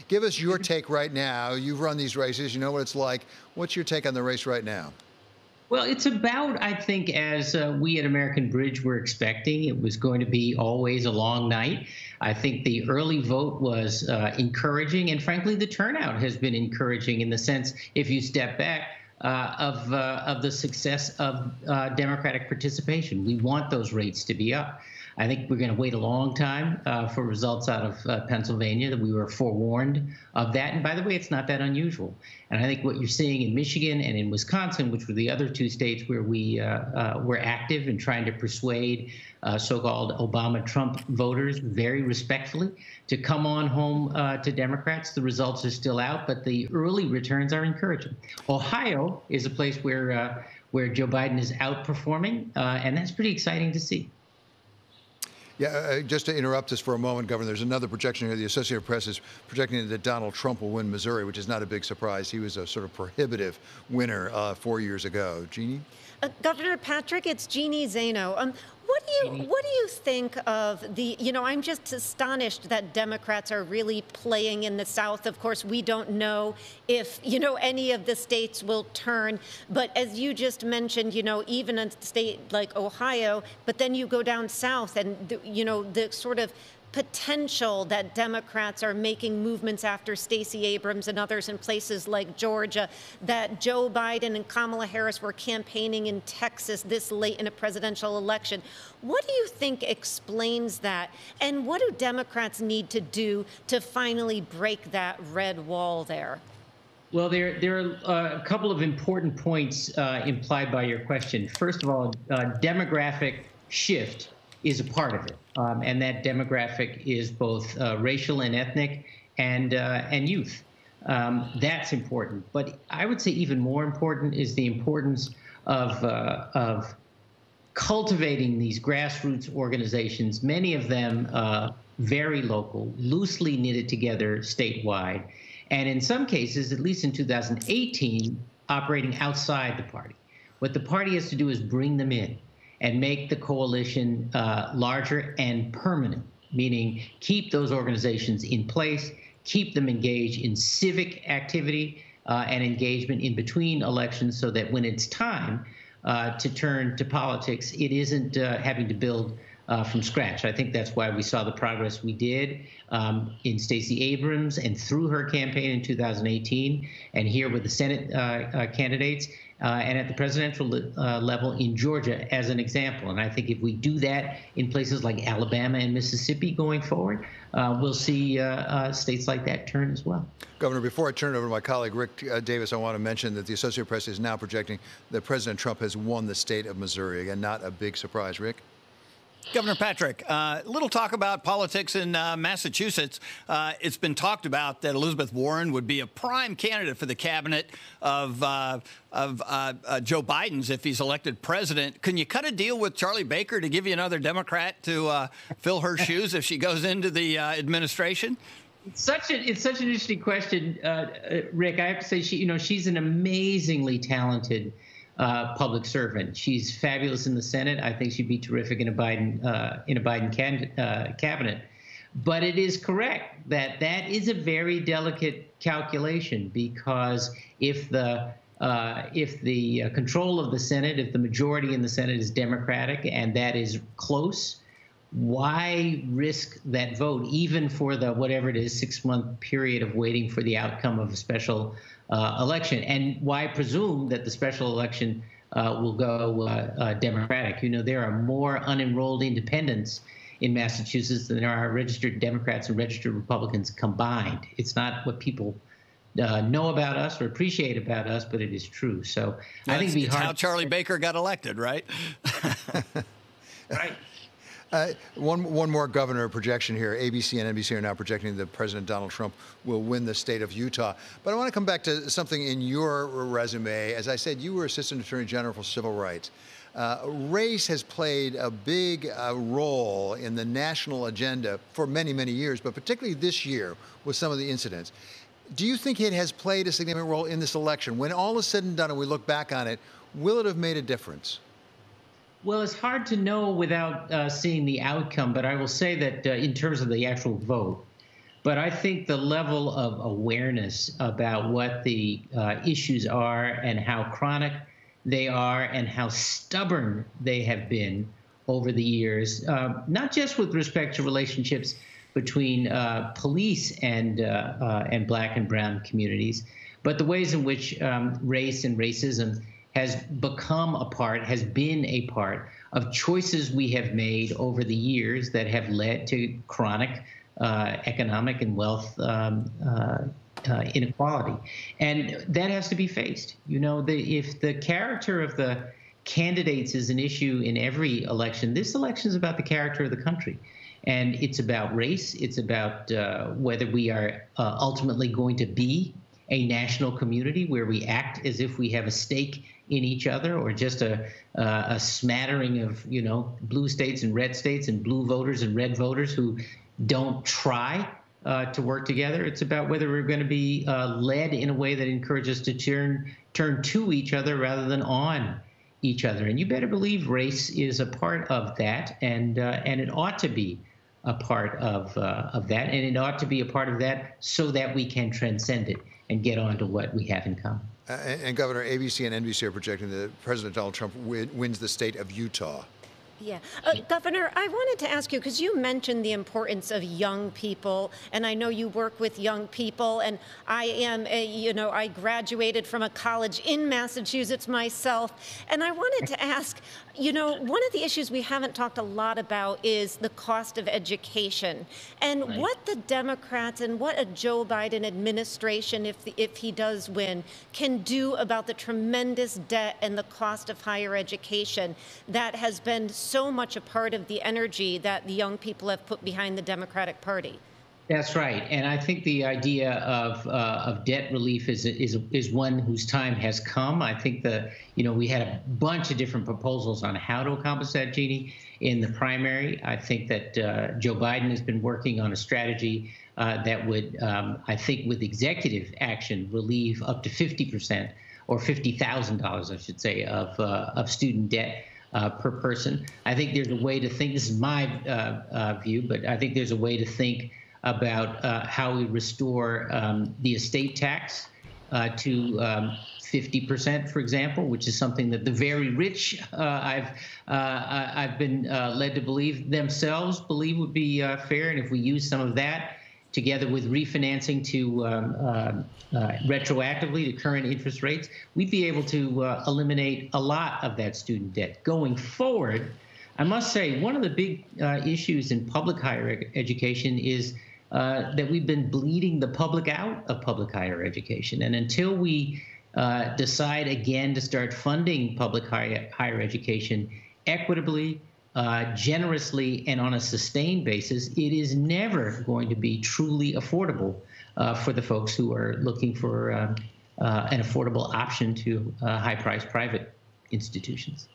Give us your take right now. You've run these races. You know what it's like. What's your take on the race right now? Well, it's about, I think, as we at American Bridge were expecting. It was going to be always a long night. I think the early vote was encouraging, and frankly, the turnout has been encouraging in the sense, if you step back, of the success of Democratic participation. We want those rates to be up. I think we're going to wait a long time for results out of Pennsylvania. That we were forewarned of that. And by the way, it's not that unusual. And I think what you're seeing in Michigan and in Wisconsin, which were the other two states where we were active in trying to persuade so-called Obama-Trump voters very respectfully to come on home to Democrats. The results are still out, but the early returns are encouraging. Ohio is a place where Joe Biden is outperforming, and that's pretty exciting to see. Yeah, just to interrupt us for a moment, Governor, there's another projection here. The Associated Press is projecting that Donald Trump will win Missouri, which is not a big surprise. He was a sort of prohibitive winner 4 years ago. Jeannie? Governor Patrick, it's Jeannie Zaino. What do you think of the, I'm just astonished that Democrats are really playing in the South. Of course, we don't know if, any of the states will turn. But as you just mentioned, even a state like Ohio, but then you go down south and, the sort of potential that Democrats are making movements after Stacey Abrams and others in places like Georgia, that Joe Biden and Kamala Harris were campaigning in Texas this late in a presidential election. What do you think explains that? And what do Democrats need to do to finally break that red wall there? Well, there are a couple of important points implied by your question. First of all, demographic shift is a part of it, and that demographic is both racial and ethnic, and youth. That's important. But I would say even more important is the importance of cultivating these grassroots organizations, many of them very local, loosely knitted together statewide, and in some cases, at least in 2018, operating outside the party. What the party has to do is bring them in and make the coalition larger and permanent, meaning keep those organizations in place, keep them engaged in civic activity and engagement in between elections so that when it's time to turn to politics, it isn't having to build from scratch. I think that's why we saw the progress we did in Stacey Abrams and through her campaign in 2018, and here with the Senate candidates, and at the presidential level in Georgia as an example. And I think if we do that in places like Alabama and Mississippi going forward, we'll see states like that turn as well. Governor, before I turn it over to my colleague Rick Davis, I want to mention that the Associated Press is now projecting that President Trump has won the state of Missouri. Again, not a big surprise. Rick? Governor Patrick, a little talk about politics in Massachusetts. It's been talked about that Elizabeth Warren would be a prime candidate for the cabinet of Joe Biden's if he's elected president. Can you cut a deal with Charlie Baker to give you another Democrat to fill her shoes if she goes into the administration? It's such an interesting question, Rick. I have to say, she's an amazingly talented public servant. She's fabulous in the Senate. I think she'd be terrific in a Biden cabinet. But it is correct that that is a very delicate calculation, because if the control of the Senate, if the majority in the Senate is Democratic and that is close, why risk that vote, even for the whatever it is 6-month period of waiting for the outcome of a special election? And why presume that the special election will go Democratic? There are more unenrolled independents in Massachusetts than there are registered Democrats and registered Republicans combined. It's not what people know about us or appreciate about us, but it is true. So I think it's how Charlie Baker got elected, right? Right. One more governor projection here. ABC and NBC are now projecting that President Donald Trump will win the state of Utah. But I want to come back to something in your resume. As I said, you were Assistant Attorney General for Civil Rights. Race has played a big role in the national agenda for many, many years, but particularly this year with some of the incidents. Do you think it has played a significant role in this election? When all is said and done and we look back on it, will it have made a difference? Well, it's hard to know without seeing the outcome, but I will say that in terms of the actual vote, But I think the level of awareness about what the issues are and how chronic they are and how stubborn they have been over the years, not just with respect to relationships between police and Black and brown communities, but the ways in which race and racism has been a part of choices we have made over the years that have led to chronic economic and wealth inequality. And that has to be faced. You know, if the character of the candidates is an issue in every election, this election is about the character of the country. And it's about race. It's about whether we are ultimately going to be a national community where we act as if we have a stake in each other, or just a smattering of, you know, blue states and red states and blue voters and red voters who don't try to work together. It's about whether we're going to be led in a way that encourages us to turn to each other rather than on each other. And you better believe race is a part of that, and it ought to be a part of that, and it ought to be a part of that so that we can transcend it and get on to what we have in common. And Governor, ABC and NBC are projecting that President Donald Trump wins the state of Utah. Yeah. Governor, I wanted to ask you, because you mentioned the importance of young people, and I know you work with young people, and I am, I graduated from a college in Massachusetts myself, and I wanted to ask, you know, one of the issues we haven't talked a lot about is the cost of education, and what the Democrats and what a Joe Biden administration, if he does win, can do about the tremendous debt and the cost of higher education that has been so much a part of the energy that the young people have put behind the Democratic Party. That's right, and I think the idea of debt relief is one whose time has come. I think we had a bunch of different proposals on how to accomplish that, Jeannie, in the primary. I think that Joe Biden has been working on a strategy that would, I think, with executive action, relieve up to 50% or $50,000, I should say, of student debt per person. I think there's a way to think. This is my view, but I think there's a way to think about how we restore the estate tax to 50%, for example, which is something that the very rich, I've been led to believe themselves believe would be fair. And if we use some of that together with refinancing to retroactively to current interest rates, we'd be able to eliminate a lot of that student debt. Going forward, I must say, one of the big issues in public higher education is that we've been bleeding the public out of public higher education. And until we decide again to start funding public higher education equitably, generously, and on a sustained basis, it is never going to be truly affordable for the folks who are looking for an affordable option to high-priced private institutions.